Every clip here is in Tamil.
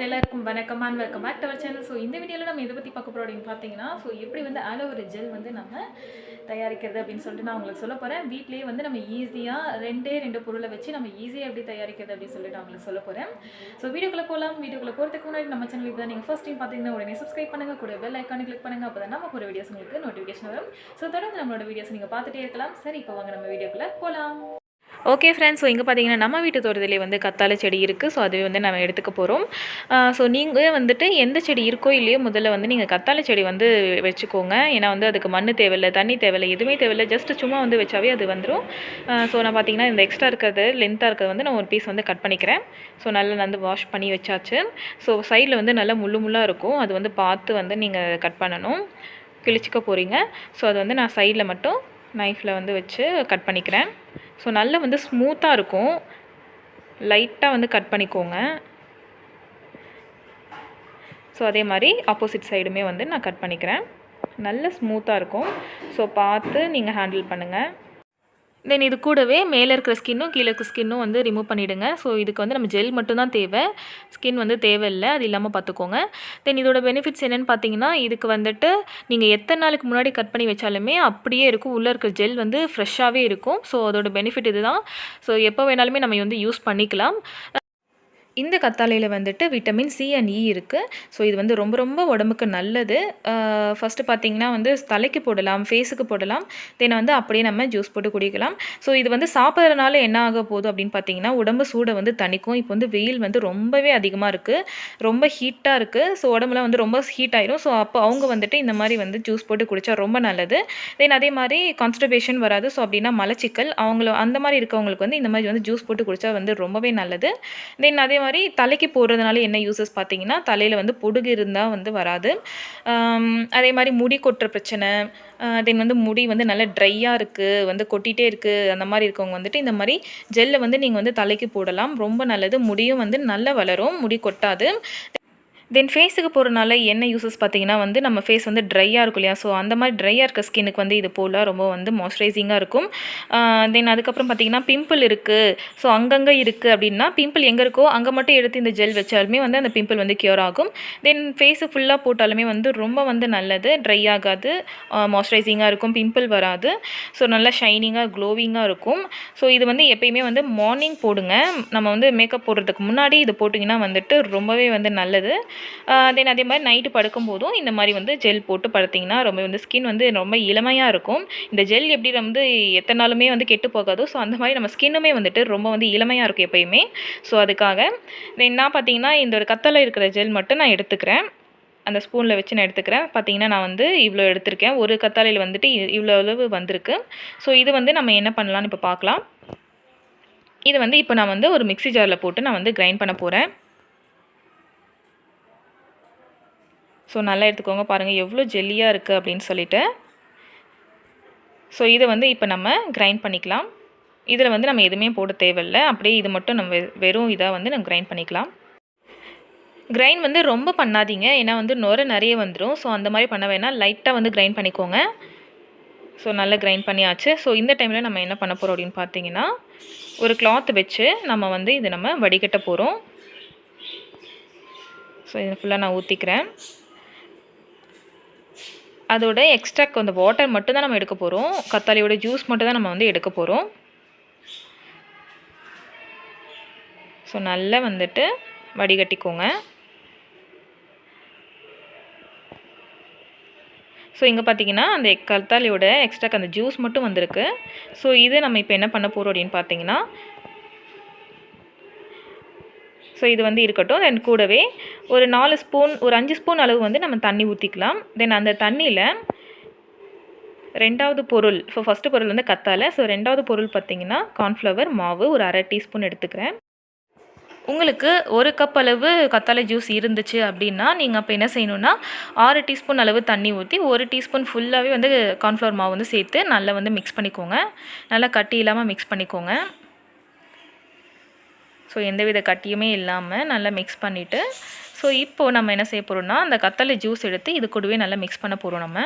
எல்லாருக்கும் வணக்கம் and welcome back to our channel. So இந்த வீடியோவில் நம்ம இதை பற்றி பார்க்க போகிறோம் அப்படின்னு பார்த்தீங்கன்னா, ஸோ எப்படி வந்து ஆலோவேரா ஜெல் வந்து நம்ம தயாரிக்கிறது அப்படின்னு சொல்லிட்டு நான் உங்களுக்கு சொல்ல போகிறேன். வீட்லேயே வந்து நம்ம ஈஸியாக ரெண்டு பொருளை வச்சு நம்ம ஈஸியாக எப்படி தயாரிக்கிறது அப்படின்னு சொல்லிட்டு நான் உங்களுக்கு சொல்ல போகிறேன். ஸோ வீடியோக்குள்ளே போகலாம். வீடியோக்குள்ளே போகிறதுக்கு முன்னாடி நம்ம சேனலுக்கு தான் நீங்கள் ஃபர்ஸ்ட் டைம் பார்த்தீங்கன்னா உடனே சப்ஸ்கிரைப் பண்ணுங்கள், கூட பெல் ஐக்கானை கிளிக் பண்ணுங்கள். அப்போ தான் நம்ம ஒரு வீடியோஸ் உங்களுக்கு நோட்டிஃபிகேஷன் வரும். ஸோ தொடர்ந்து நம்மளோட வீடியோஸ் நீங்கள் பார்த்துட்டே இருக்கலாம். சரி, இப்போ வாங்க நம்ம வீடியோக்குள்ளே போகலாம். ஓகே ஃப்ரெண்ட்ஸ், ஸோ இங்கே பார்த்தீங்கன்னா நம்ம வீட்டு தோட்டத்திலே வந்து கத்தாழை செடி இருக்குது. ஸோ அதுவே வந்து நம்ம எடுத்துக்க போகிறோம். ஸோ நீங்கள் வந்துட்டு எந்த செடி இருக்கோ இல்லையோ முதல்ல வந்து நீங்கள் கத்தாழை செடி வந்து வச்சுக்கோங்க. ஏன்னா வந்து அதுக்கு மண் தேவையில்லை, தண்ணி தேவையில்லை, எதுவுமே தேவையில்லை. ஜஸ்ட்டு சும்மா வந்து வச்சாவே அது வந்துடும். ஸோ நான் பார்த்தீங்கன்னா இந்த எக்ஸ்ட்ரா இருக்கிறது லென்த்தாக இருக்கிறது வந்து நான் ஒரு பீஸ் வந்து கட் பண்ணிக்கிறேன். ஸோ நல்லா வந்து வாஷ் பண்ணி வச்சாச்சு. ஸோ சைடில் வந்து நல்லா முள்ளாக இருக்கும். அது வந்து பார்த்து வந்து நீங்கள் கட் பண்ணணும். கிழிச்சிக்க போகிறீங்க. ஸோ அது வந்து நான் சைடில் மட்டும் நைஃப்பில் வந்து வச்சு கட் பண்ணிக்கிறேன். ஸோ நல்லா வந்து ஸ்மூத்தாக இருக்கும். லைட்டாக வந்து கட் பண்ணிக்கோங்க. ஸோ அதே மாதிரி ஆப்போசிட் சைடுமே வந்து நான் கட் பண்ணிக்கிறேன். நல்ல ஸ்மூத்தாக இருக்கும். ஸோ பார்த்து நீங்கள் ஹேண்டில் பண்ணுங்கள். தென் இது கூடவே மேலே இருக்கிற ஸ்கின்னும் கீழே இருக்கிற ஸ்கின்னும் வந்து ரிமூவ் பண்ணிவிடுங்க. ஸோ இதுக்கு வந்து நம்ம ஜெல் மட்டும்தான் தேவை, ஸ்கின் வந்து தேவையில்லை. அது இல்லாமல் பார்த்துக்கோங்க. தென் இதோட பெனிஃபிட்ஸ் என்னென்னு பார்த்தீங்கன்னா, இதுக்கு வந்துட்டு நீங்கள் எத்தனை நாளுக்கு முன்னாடி கட் பண்ணி வச்சாலுமே அப்படியே இருக்கும். உள்ளே இருக்கிற ஜெல் வந்து ஃப்ரெஷ்ஷாகவே இருக்கும். ஸோ அதோட பெனிஃபிட் இது தான். ஸோ எப்போ வேணாலுமே நம்ம வந்து யூஸ் பண்ணிக்கலாம். இந்த கத்தாழையில் வந்துட்டு விட்டமின் சி அண்ட் இ இருக்குது. ஸோ இது வந்து ரொம்ப ரொம்ப உடம்புக்கு நல்லது. ஃபஸ்ட்டு பார்த்திங்கன்னா வந்து தலைக்கு போடலாம், ஃபேஸுக்கு போடலாம். தென் வந்து அப்படியே நம்ம ஜூஸ் போட்டு குடிக்கலாம். ஸோ இது வந்து சாப்பிட்றதுனால என்ன ஆக போகுது அப்படின்னு பார்த்தீங்கன்னா, உடம்பு சூடை வந்து தணிக்கும். இப்போ வந்து வெயில் வந்து ரொம்பவே அதிகமாக இருக்குது, ரொம்ப ஹீட்டாக இருக்குது. ஸோ உடம்புலாம் வந்து ரொம்ப ஹீட் ஆயிரும். ஸோ அப்போ அவங்க வந்துட்டு இந்த மாதிரி வந்து ஜூஸ் போட்டு குடித்தா ரொம்ப நல்லது. தென் அதே மாதிரி கான்ஸ்டிபேஷன் வராது. ஸோ அப்படின்னா மலச்சிக்கல் அந்த மாதிரி இருக்கவங்களுக்கு வந்து இந்த மாதிரி வந்து ஜூஸ் போட்டு குடித்தா வந்து ரொம்பவே நல்லது. தென் அதே மாதிரி தலைக்கு போடுறதுனால என்ன யூசஸ் பார்த்தீங்கன்னா, தலையில் வந்து பொடுகு இருந்தால் வந்து வராது. அதே மாதிரி முடி கொட்டுற பிரச்சனை, தென் வந்து முடி வந்து நல்லா ட்ரையாக இருக்குது, வந்து கொட்டிகிட்டே இருக்குது, அந்த மாதிரி இருக்கவங்க வந்துட்டு இந்த மாதிரி ஜெல்லை வந்து நீங்கள் வந்து தலைக்கு போடலாம். ரொம்ப நல்லது. முடியும் வந்து நல்லா வளரும், முடி கொட்டாது. தென் ஃபேஸுக்கு போகிறனால என்ன யூசஸ் பார்த்தீங்கன்னா வந்து நம்ம ஃபேஸ் வந்து ட்ரையாக இருக்கும் இல்லையா? ஸோ அந்த மாதிரி ட்ரையாக இருக்க ஸ்கின்னுக்கு வந்து இது போல் ரொம்ப வந்து மாய்ஸ்சரைசிங்காக இருக்கும். தென் அதுக்கப்புறம் பார்த்தீங்கன்னா பிம்பிள் இருக்குது, ஸோ அங்கங்கே இருக்குது அப்படின்னா பிம்பிள் எங்கே இருக்கோ அங்கே மட்டும் எடுத்து இந்த ஜெல் வச்சாலுமே வந்து அந்த பிம்பிள் வந்து க்யூர் ஆகும். தென் ஃபேஸு ஃபுல்லாக போட்டாலுமே வந்து ரொம்ப வந்து நல்லது. ட்ரை ஆகாது, மாய்ஸ்சரைசிங்காக இருக்கும், பிம்பிள் வராது. ஸோ நல்லா ஷைனிங்காக க்ளோவிங்காக இருக்கும். ஸோ இது வந்து எப்பயுமே வந்து மார்னிங் போடுங்க. நம்ம வந்து மேக்கப் போடுறதுக்கு முன்னாடி இது போட்டிங்கன்னா வந்துட்டு ரொம்பவே வந்து நல்லது. தென் அதே மாதிரி நைட்டு படுக்கும்போதும் இந்த மாதிரி வந்து ஜெல் போட்டு படுத்திங்கன்னா ரொம்ப வந்து ஸ்கின் வந்து ரொம்ப இளமையாக இருக்கும். இந்த ஜெல் எப்படி வந்து எத்தனை நாளுமே வந்து கெட்டு போகாதோ, ஸோ அந்த மாதிரி நம்ம ஸ்கின்னுமே வந்துட்டு ரொம்ப வந்து இளமையாக இருக்கும் எப்பயுமே. ஸோ அதுக்காக தென் நான் பார்த்தீங்கன்னா இந்த ஒரு கத்தாழை இருக்கிற ஜெல் மட்டும் நான் எடுத்துக்கிறேன். அந்த ஸ்பூனில் வச்சு நான் எடுத்துக்கிறேன். பார்த்தீங்கன்னா நான் வந்து இவ்வளோ எடுத்திருக்கேன். ஒரு கத்தாழையில் வந்துட்டு இவ்வளோ அளவு வந்திருக்கு. ஸோ இது வந்து நம்ம என்ன பண்ணலான்னு இப்போ பார்க்கலாம். இது வந்து இப்போ நான் வந்து ஒரு மிக்ஸி ஜாரில் போட்டு நான் வந்து கிரைண்ட் பண்ண போகிறேன். ஸோ நல்லா எடுத்துக்கோங்க. பாருங்கள் எவ்வளோ ஜெல்லியாக இருக்குது அப்படின்னு சொல்லிட்டு. ஸோ இதை வந்து இப்போ நம்ம கிரைண்ட் பண்ணிக்கலாம். இதில் வந்து நம்ம எதுவுமே போட தேவையில்லை. அப்படியே இது மட்டும் நம்ம வெறும் இதாக வந்து நம்ம கிரைண்ட் பண்ணிக்கலாம். கிரைண்ட் வந்து ரொம்ப பண்ணாதீங்க, ஏன்னா வந்து நுரை நிறைய வந்துடும். ஸோ அந்த மாதிரி பண்ண வேணாம், லைட்டாக வந்து கிரைண்ட் பண்ணிக்கோங்க. ஸோ நல்லா கிரைண்ட் பண்ணியாச்சு. ஸோ இந்த டைமில் நம்ம என்ன பண்ண போகிறோம் அப்படின்னு பார்த்தீங்கன்னா, ஒரு கிளாத் வச்சு நம்ம வந்து இதை நம்ம வடிகட்ட போகிறோம். ஸோ இதை ஃபுல்லாக நான் ஊற்றிக்கிறேன். அதோட எக்ஸ்ட்ரா அந்த வாட்டர் மட்டும் தான் நம்ம எடுக்க போகிறோம். கத்தாழையோட ஜூஸ் மட்டும் தான் நம்ம வந்து எடுக்க போகிறோம். ஸோ நல்லா வந்துட்டு வடிகட்டிக்கோங்க. ஸோ இங்கே பார்த்தீங்கன்னா அந்த கத்தாழையோட எக்ஸ்ட்ரா அந்த ஜூஸ் மட்டும் வந்திருக்கு. ஸோ இது நம்ம இப்போ என்ன பண்ண போகிறோம் அப்படின்னு பார்த்தீங்கன்னா, ஸோ இது வந்து இருக்கட்டும். தென் கூடவே ஒரு 4 ஸ்பூன், ஒரு 5 ஸ்பூன் அளவு வந்து நம்ம தண்ணி ஊற்றிக்கலாம். தென் அந்த தண்ணியில் ரெண்டாவது பொருள், ஸோ ஃபஸ்ட்டு பொருள் வந்து கத்தாழை. ஸோ ரெண்டாவது பொருள் பார்த்திங்கன்னா கார்ன்ஃப்ளவர் மாவு ஒரு 1/2 டீஸ்பூன் எடுத்துக்கிறேன். உங்களுக்கு 1 கப் அளவு கத்தாழை ஜூஸ் இருந்துச்சு அப்படின்னா நீங்கள் அப்போ என்ன செய்யணுன்னா 6 டீஸ்பூன் அளவு தண்ணி ஊற்றி 1 டீஸ்பூன் ஃபுல்லாகவே வந்து கார்ன்ஃப்ளவர் மாவு வந்து சேர்த்து நல்லா வந்து மிக்ஸ் பண்ணிக்கோங்க. நல்லா கட்டி இல்லாமல் மிக்ஸ் பண்ணிக்கோங்க. ஸோ எந்தவித கட்டியுமே இல்லாமல் நல்லா மிக்ஸ் பண்ணிவிட்டு, ஸோ இப்போது நம்ம என்ன செய்ய போகிறோம்னா அந்த கத்தாழை ஜூஸ் எடுத்து இது கூடவே நல்லா மிக்ஸ் பண்ண போகிறோம் நம்ம.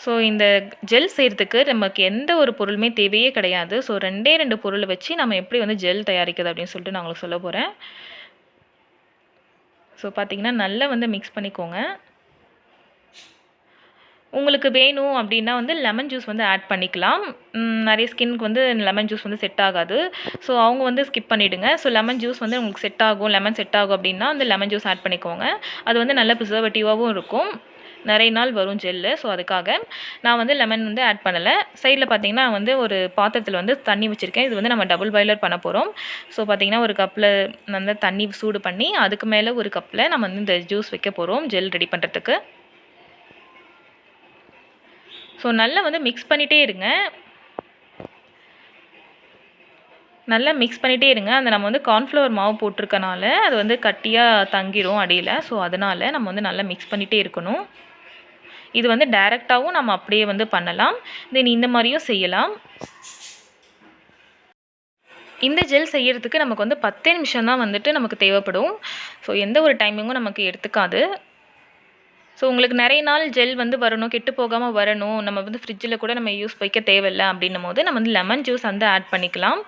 ஸோ இந்த ஜெல் செய்கிறதுக்கு நமக்கு எந்த ஒரு பொருளுமே தேவையே கிடையாது. ஸோ 2 பொருளை வச்சு நம்ம எப்படி வந்து ஜெல் தயாரிக்கிறது அப்படின்னு சொல்லிட்டு நான் உங்களுக்கு சொல்ல போகிறேன். ஸோ பார்த்தீங்கன்னா நல்லா வந்து மிக்ஸ் பண்ணிக்கோங்க. உங்களுக்கு வேணும் அப்படின்னா வந்து லெமன் ஜூஸ் வந்து ஆட் பண்ணிக்கலாம். நிறைய ஸ்கின்னுக்கு வந்து லெமன் ஜூஸ் வந்து செட் ஆகாது. ஸோ அவங்க வந்து ஸ்கிப் பண்ணிவிடுங்க. ஸோ லெமன் ஜூஸ் வந்து உங்களுக்கு செட் ஆகும், லெமன் செட் ஆகும் அப்படின்னா வந்து லெமன் ஜூஸ் ஆட் பண்ணிக்கோங்க. அது வந்து நல்ல ப்ரிசர்வேட்டிவாகவும் இருக்கும், நிறைய நாள் வரும் ஜெல்லு. ஸோ அதுக்காக நான் வந்து லெமன் வந்து ஆட் பண்ணலை. சைடில் பார்த்தீங்கன்னா வந்து ஒரு பாத்திரத்தில் வந்து தண்ணி வச்சுருக்கேன். இது வந்து நம்ம டபுள் பாய்லர் பண்ண போகிறோம். ஸோ பார்த்தீங்கன்னா ஒரு கப்பில் வந்து தண்ணி சூடு பண்ணி அதுக்கு மேலே ஒரு கப்பில் நம்ம வந்து இந்த ஜூஸ் வைக்க போகிறோம் ஜெல் ரெடி பண்ணுறதுக்கு. ஸோ நல்லா வந்து மிக்ஸ் பண்ணிகிட்டே இருங்க. நல்லா மிக்ஸ் பண்ணிகிட்டே இருங்க. அந்த நம்ம வந்து கார்ன்ஃப்ளவர் மாவு போட்டிருக்கனால அது வந்து கட்டியாக தங்கிரும் அடியில். ஸோ அதனால் நம்ம வந்து நல்லா மிக்ஸ் பண்ணிகிட்டே இருக்கணும். இது வந்து டைரெக்டாகவும் நம்ம அப்படியே வந்து பண்ணலாம். தென் இந்த மாதிரியும் செய்யலாம். இந்த ஜெல் செய்கிறதுக்கு நமக்கு வந்து 10 நிமிஷம் தான் வந்துட்டு நமக்கு தேவைப்படும். ஸோ எந்த ஒரு டைமிங்கும் நமக்கு எடுத்துக்காது. ஸோ உங்களுக்கு நிறைய நாள் ஜெல் வந்து வரணும், கெட்டு போகாமல் வரணும், நம்ம வந்து ஃப்ரிட்ஜில் கூட நம்ம யூஸ் வைக்க தேவையில்லை அப்படின்னும் போது நம்ம வந்து லெமன் ஜூஸ் வந்து ஆட் பண்ணிக்கலாம்.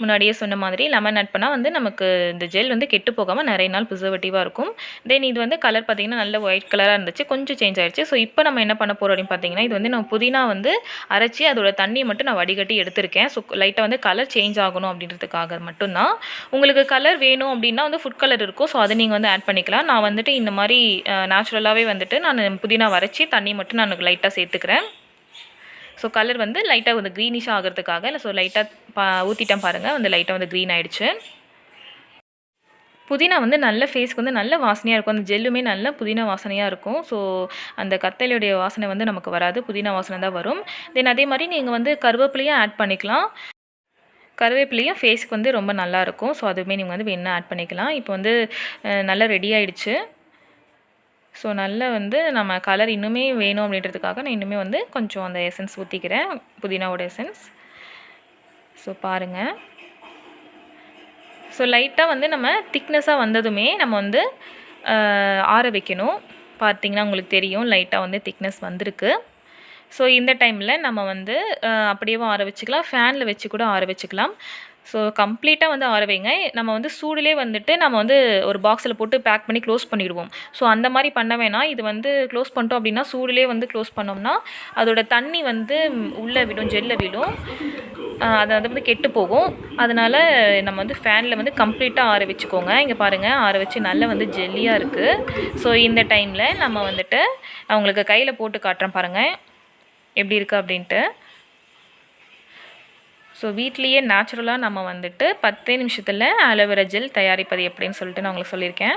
முன்னாடியே சொன்ன மாதிரி லெமன் ஆட் பண்ணால் வந்து நமக்கு இந்த ஜெல் வந்து கெட்டு போகாமல் நிறைய நாள் ப்ரிசர்வேட்டிவாக இருக்கும். தென் இது வந்து கலர் பார்த்திங்கன்னா நல்ல ஒயிட் கலராக இருந்துச்சு, கொஞ்சம் சேஞ்ச் ஆகிடுச்சு. ஸோ இப்போ நம்ம என்ன பண்ண போகிறோம் அப்படின்னு பார்த்தீங்கன்னா, இது வந்து நம்ம புதினா வந்து அரைச்சி அதோட தண்ணியை மட்டும் நான் வடிகட்டி எடுத்திருக்கேன். ஸோ லைட்டாக வந்து கலர் சேஞ்ச் ஆகணும் அப்படின்றதுக்காக மட்டும்தான். உங்களுக்கு கலர் வேணும் அப்படின்னா வந்து ஃபுட் கலர் இருக்கும், ஸோ அதை நீங்கள் வந்து ஆட் பண்ணிக்கலாம். நான் வந்துட்டு இந்த மாதிரி நேச்சுரலாகவே வந்துட்டு நான் புதினா வரைச்சி தண்ணி மட்டும் நான் லைட்டாக சேர்த்துக்கிறேன். ஸோ கலர் வந்து லைட்டாக வந்து க்ரீனிஷாக ஆகிறதுக்காக இல்லை. ஸோ லைட்டாக ஊற்றிட்டேன் பாருங்கள், வந்து லைட்டாக வந்து க்ரீன் ஆகிடுச்சு. புதினா வந்து நல்ல ஃபேஸ்க்கு வந்து நல்ல வாசனையாக இருக்கும். அந்த ஜெல்லுமே நல்ல புதினா வாசனையாக இருக்கும். ஸோ அந்த கத்தலையுடைய வாசனை வந்து நமக்கு வராது, புதினா வாசனை தான் வரும். தென் அதே மாதிரி நீங்கள் வந்து கருவேப்பிலையும் ஆட் பண்ணிக்கலாம். கருவேப்பிலையும் ஃபேஸ்க்கு வந்து ரொம்ப நல்லாயிருக்கும். ஸோ அதுவுமே நீங்கள் வந்து வேணா ஆட் பண்ணிக்கலாம். இப்போ வந்து நல்லா ரெடி ஆகிடுச்சு. ஸோ நல்லா வந்து நம்ம கலர் இன்னுமே வேணும் அப்படின்றதுக்காக நான் இன்னுமே வந்து கொஞ்சம் அந்த எசன்ஸ் ஊற்றிக்கிறேன், புதினாவோட எசன்ஸ். ஸோ பாருங்கள். ஸோ லைட்டாக வந்து நம்ம திக்னஸாக வந்ததுமே நம்ம வந்து ஆற வைக்கணும். பார்த்திங்கன்னா உங்களுக்கு தெரியும் லைட்டாக வந்து திக்னஸ் வந்திருக்கு. ஸோ இந்த டைமில் நம்ம வந்து அப்படியே ஆற வச்சுக்கலாம், ஃபேனில் வச்சு கூட ஆற வச்சுக்கலாம். ஸோ கம்ப்ளீட்டாக வந்து ஆற வைங்க. நம்ம வந்து சூடுலே வந்துட்டு நம்ம வந்து ஒரு பாக்ஸில் போட்டு பேக் பண்ணி க்ளோஸ் பண்ணிவிடுவோம். ஸோ அந்த மாதிரி பண்ண வேணாம். இது வந்து க்ளோஸ் பண்ணிட்டோம் அப்படின்னா சூடுலே வந்து க்ளோஸ் பண்ணோம்னா அதோட தண்ணி வந்து உள்ளே விடும், ஜெல்லில் விடும், அது வந்து கெட்டு போகும். அதனால் நம்ம வந்து ஃபேனில் வந்து கம்ப்ளீட்டாக ஆற வச்சுக்கோங்க. இங்கே பாருங்கள், ஆற வச்சு நல்லா வந்து ஜெல்லியாக இருக்குது. ஸோ இந்த டைமில் நம்ம வந்துட்டு நான் உங்களுக்கு கையில் போட்டு காட்டுறேன் பாருங்கள் எப்படி இருக்குது அப்படின்ட்டு. ஸோ வீட்லேயே நேச்சுரலாக நம்ம வந்துட்டு 10 நிமிஷத்தில் ஆலோவேரா ஜெல் தயாரிப்பது எப்படின்னு சொல்லிட்டு நான் உங்களுக்கு சொல்லியிருக்கேன்.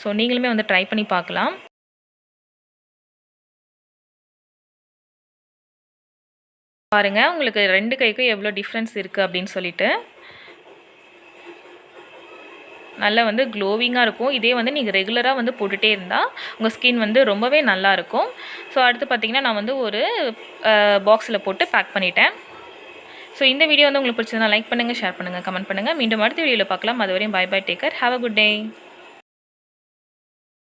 ஸோ நீங்களுமே வந்து ட்ரை பண்ணி பார்க்கலாம். பாருங்கள் உங்களுக்கு 2 கைக்கும் எவ்வளோ டிஃப்ரென்ஸ் இருக்குது அப்படின்னு சொல்லிட்டு. நல்லா வந்து க்ளோவிங்காக இருக்கும். இதே வந்து நீங்கள் ரெகுலராக வந்து போட்டுகிட்டே இருந்தால் உங்கள் ஸ்கின் வந்து ரொம்பவே நல்லாயிருக்கும். ஸோ அடுத்து பார்த்திங்கன்னா நான் வந்து ஒரு பாக்ஸில் போட்டு பேக் பண்ணிட்டேன். ஸோ இந்த வீடியோ வந்து உங்களுக்கு பிடிச்சதுனா லைக் பண்ணுங்கள், ஷேர் பண்ணுங்கள், கமெண்ட் பண்ணுங்கள். மீண்டும் அடுத்த வீடியோவில் பார்க்கலாம். அது வரையும் bye bye, take care, have a good day.